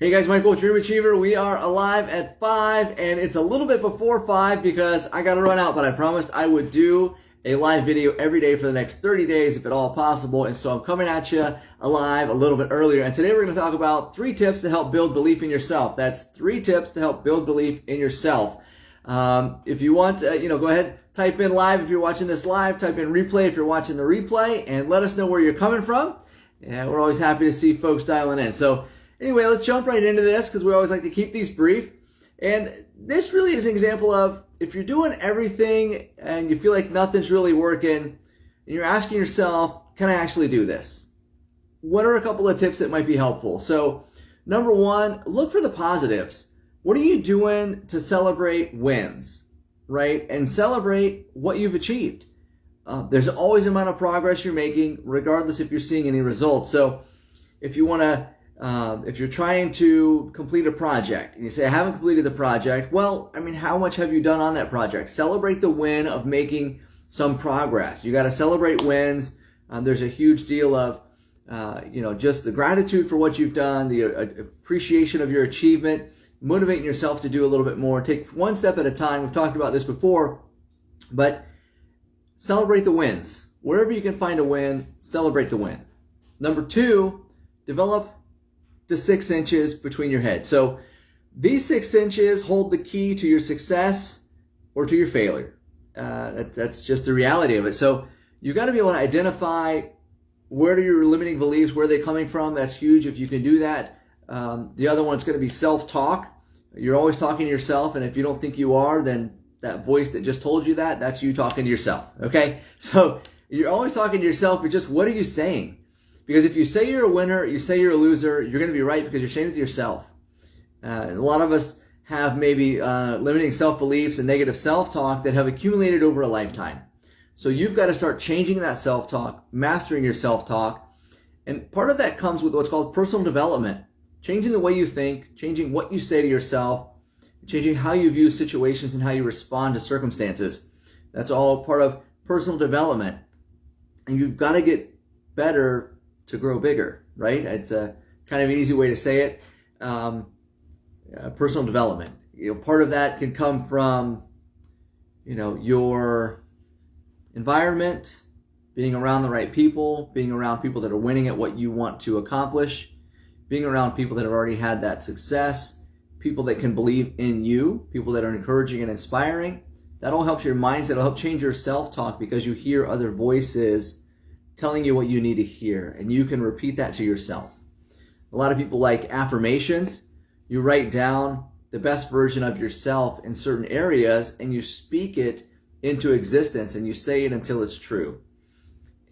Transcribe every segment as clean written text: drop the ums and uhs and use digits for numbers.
Hey guys, Michael, Dream Achiever. We are alive at 5, and it's a little bit before 5 because I got to run out, but I promised I would do a live video every day for the next 30 days if at all possible. And so I'm coming at you alive a little bit earlier. And today we're going to talk about 3 tips to help build belief in yourself. That's 3 tips to help build belief in yourself. If you want, go ahead, type in live if you're watching this live, type in replay if you're watching the replay, and let us know where you're coming from. And we're always happy to see folks dialing in. So anyway, let's jump right into this because we always like to keep these brief. And this really is an example of if you're doing everything and you feel like nothing's really working and you're asking yourself, can I actually do this? What are a couple of tips that might be helpful? So number 1, look for the positives. What are you doing to celebrate wins, right? And celebrate what you've achieved. There's always an amount of progress you're making, regardless if you're seeing any results. So if you want to if you're trying to complete a project and you say, I haven't completed the project, well, how much have you done on that project? Celebrate the win of making some progress. You got to celebrate wins. There's a huge deal of, just the gratitude for what you've done, the appreciation of your achievement, motivating yourself to do a little bit more. Take one step at a time. We've talked about this before, but celebrate the wins. Wherever you can find a win, celebrate the win. Number 2, develop the 6 inches between your head. So these 6 inches hold the key to your success or to your failure. That's just the reality of it. So you got to be able to identify where are your limiting beliefs, where are they coming from. That's huge if you can do that. The other one's going to be self-talk. You're always talking to yourself, and if you don't think you are, then that voice that just told you that, that's you talking to yourself, okay? So you're always talking to yourself, but just what are you saying? Because if you say you're a winner, you say you're a loser, you're going to be right because you're saying it to yourself. A lot of us have maybe limiting self-beliefs and negative self-talk that have accumulated over a lifetime. So you've got to start changing that self-talk, mastering your self-talk. And part of that comes with what's called personal development. Changing the way you think, changing what you say to yourself, changing how you view situations and how you respond to circumstances. That's all part of personal development. And you've got to get better to grow bigger, right? It's a kind of an easy way to say it. Personal development. Part of that can come from, your environment, being around the right people, being around people that are winning at what you want to accomplish, being around people that have already had that success, people that can believe in you, people that are encouraging and inspiring. That all helps your mindset. It'll help change your self-talk because you hear other voices telling you what you need to hear, and you can repeat that to yourself. A lot of people like affirmations. You write down the best version of yourself in certain areas, and you speak it into existence, and you say it until it's true.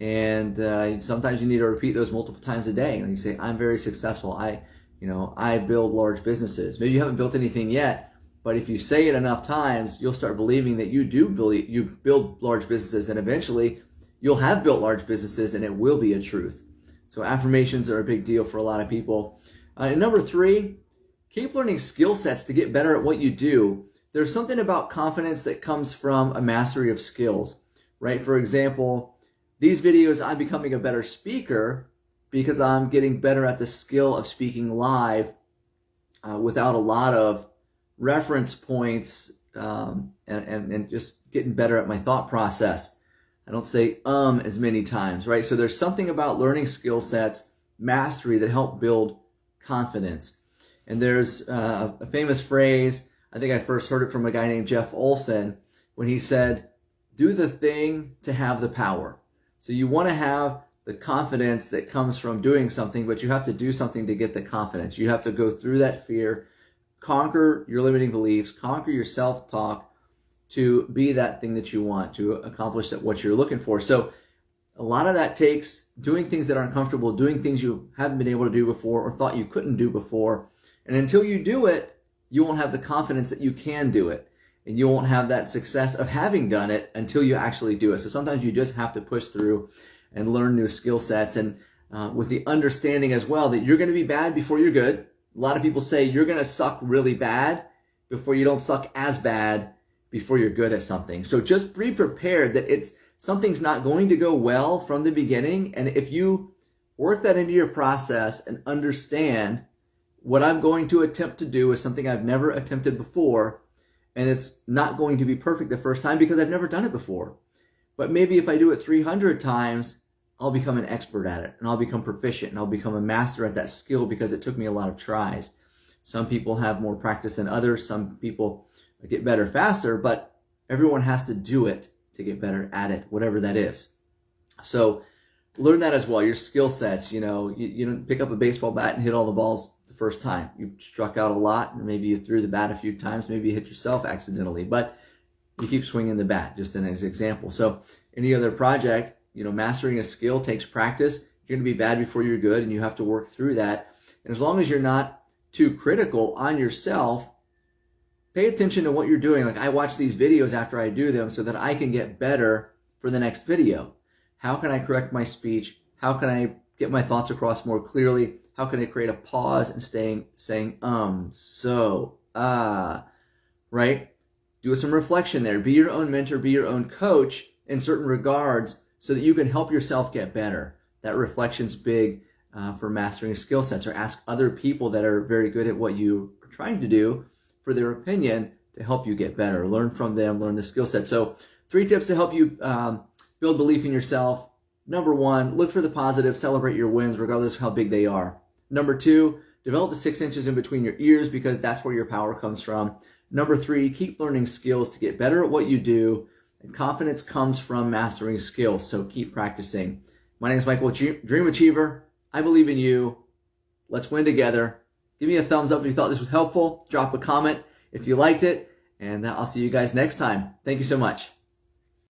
And sometimes you need to repeat those multiple times a day. And you say, I'm very successful. I build large businesses. Maybe you haven't built anything yet, but if you say it enough times, you'll start believing that you build large businesses, and eventually you'll have built large businesses and it will be a truth. So affirmations are a big deal for a lot of people. And number 3, keep learning skill sets to get better at what you do. There's something about confidence that comes from a mastery of skills, right? For example, these videos, I'm becoming a better speaker because I'm getting better at the skill of speaking live without a lot of reference points and just getting better at my thought process. I don't say as many times, right? So there's something about learning skill sets, mastery, that help build confidence. And there's a famous phrase, I think I first heard it from a guy named Jeff Olson, when he said, do the thing to have the power. So you want to have the confidence that comes from doing something, but you have to do something to get the confidence. You have to go through that fear, conquer your limiting beliefs, conquer your self-talk, to be that thing that you want, to accomplish what you're looking for. So a lot of that takes doing things that aren't comfortable, doing things you haven't been able to do before or thought you couldn't do before. And until you do it, you won't have the confidence that you can do it. And you won't have that success of having done it until you actually do it. So sometimes you just have to push through and learn new skill sets. And with the understanding as well that you're going to be bad before you're good. A lot of people say you're going to suck really bad before you don't suck as bad before you're good at something. So just be prepared that something's not going to go well from the beginning. And if you work that into your process and understand what I'm going to attempt to do is something I've never attempted before, and it's not going to be perfect the first time because I've never done it before. But maybe if I do it 300 times, I'll become an expert at it, and I'll become proficient, and I'll become a master at that skill because it took me a lot of tries. Some people have more practice than others. Some people get better faster, but everyone has to do it to get better at it, whatever that is. So learn that as well. Your skill sets, you don't pick up a baseball bat and hit all the balls the first time. You struck out a lot, and maybe you threw the bat a few times. Maybe you hit yourself accidentally, but you keep swinging the bat, just an example. So any other project, mastering a skill takes practice. You're going to be bad before you're good, and you have to work through that. And as long as you're not too critical on yourself, pay attention to what you're doing. Like, I watch these videos after I do them so that I can get better for the next video. How can I correct my speech? How can I get my thoughts across more clearly? How can I create a pause and saying, right? Do some reflection there. Be your own mentor, be your own coach in certain regards so that you can help yourself get better. That reflection's big for mastering skill sets, or ask other people that are very good at what you are trying to do for their opinion to help you get better. Learn from them, learn the skill set. So 3 tips to help you build belief in yourself. Number 1, look for the positive, celebrate your wins regardless of how big they are. Number 2, develop the 6 inches in between your ears because that's where your power comes from. Number 3, keep learning skills to get better at what you do. And confidence comes from mastering skills, so keep practicing. My name is Michael, Dream Achiever. I believe in you. Let's win together. Give me a thumbs up if you thought this was helpful. Drop a comment if you liked it. And I'll see you guys next time. Thank you so much.